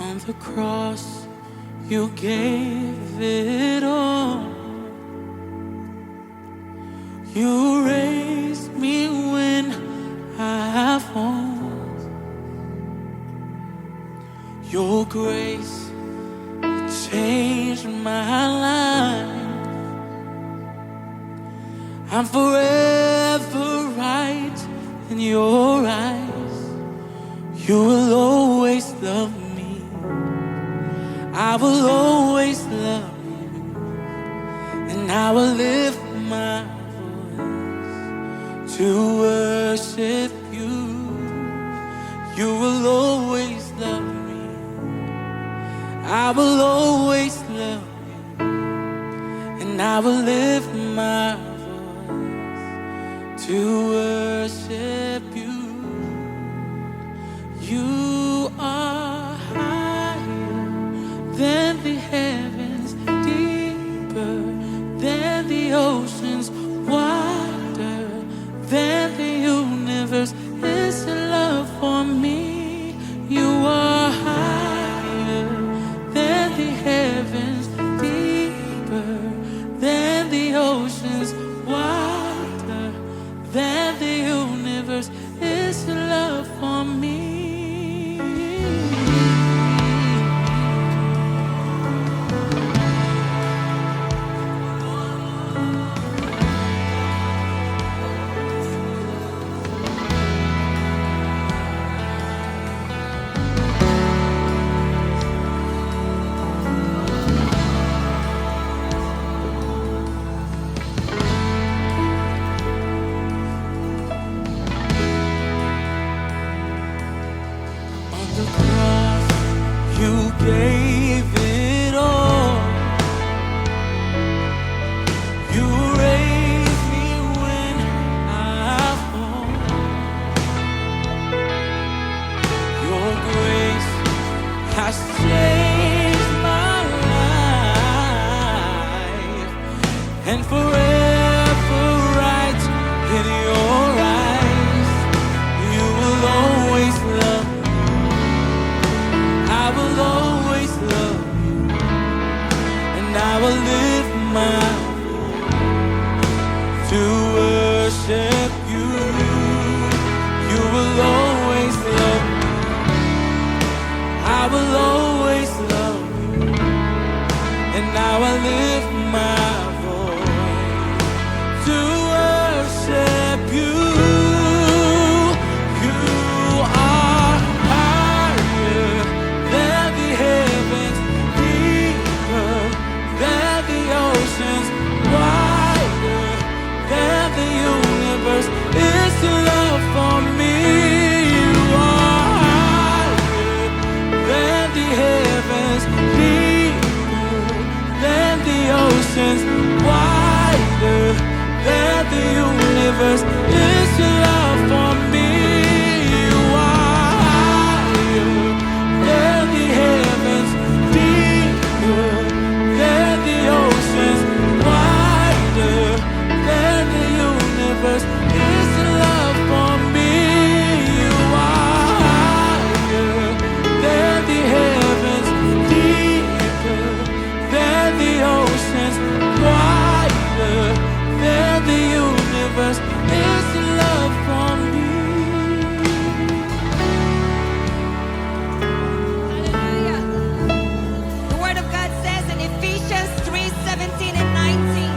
On the cross, you gave it all. You raised me when I fall. Your grace changed my life. I'm forever right in your eyes. You will always love me. I will always love you. And I will lift my voice to worship you. You will always love me. I will always love you. And I will lift my voice to worship you. You are higher than the heavens, deeper than the oceans, wider than the universe. Is your love for me? You are higher than the heavens, deeper than the oceans, wider than the universe. Is your love for me? You gave it all. You raised me when I fall. Your grace has changed my life. And forever right in your eyes. You will always love me. I will always love you, and I will lift my voice to worship you. You will always love me. I will always love you, and I will lift my voice to worship you. It's your love for me. You are higher than the heavens, deeper than the oceans, wider than the universe. It's your love for me. You are higher than the heavens, deeper than the oceans, wider than the universe. It's your love for me. You are higher than the heavens, deeper than the oceans, wider than the universe. It's your love for me. Hallelujah. The Word of God says in Ephesians 3:17 and 19,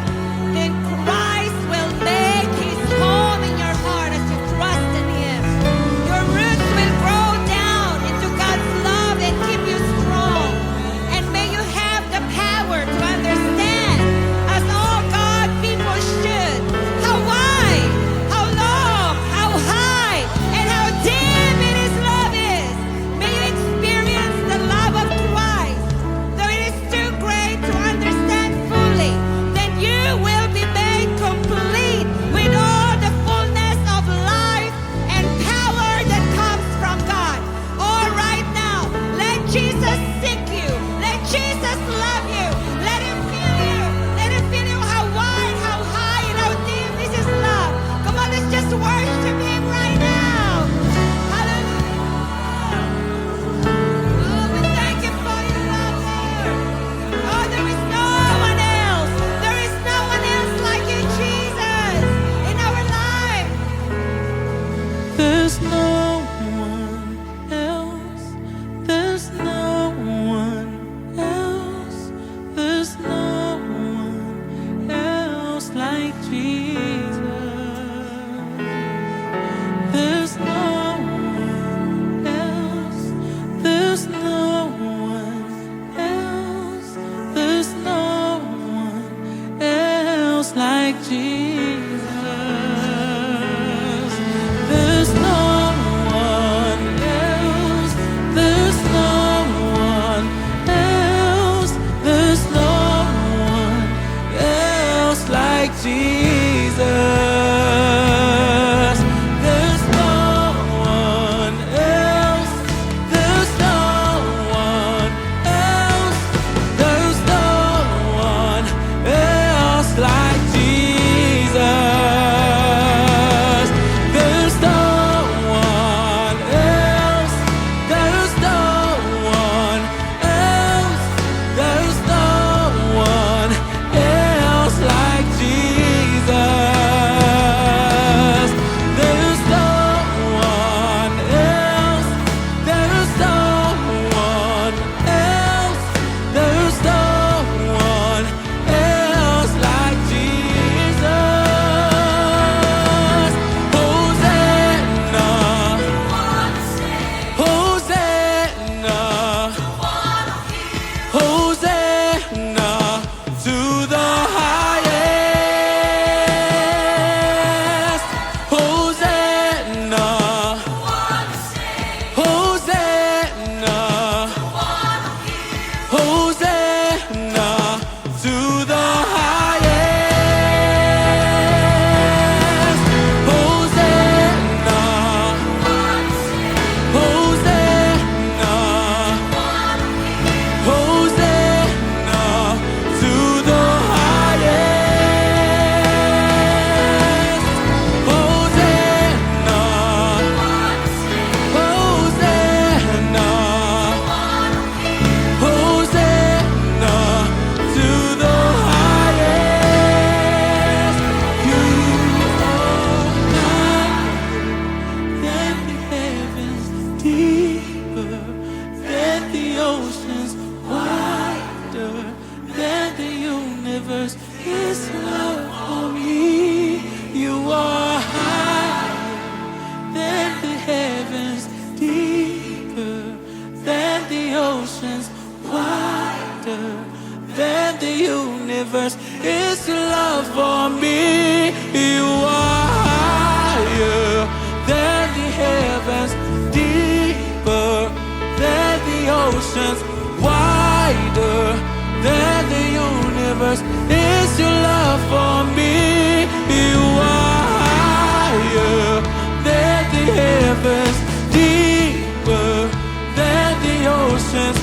then Christ will make his home in your heart as you trust in him. Your roots will grow down into God's love and keep you strong. And may you have the power to understand, as all God people should, how wide, how long, how high, and how deep in his love is. May you experience the love of Christ. Though it is too great to understand fully, then you will be made complete with all the fullness of life and power that comes from God. All right now, let Jesus seek you. Let Jesus love you. Let him feel you. Let him feel you how wide, how high, and how deep is his love. Come on, let's just worship him right now. Hallelujah. Oh, we thank oceans, wider than the universe. His love for me. You are higher than the heavens, deeper than the oceans, wider than the universe. It's love for me. You are higher than the heavens, deeper than the oceans, wider than the universe. It's your love for me. You are higher than the heavens, deeper than the oceans,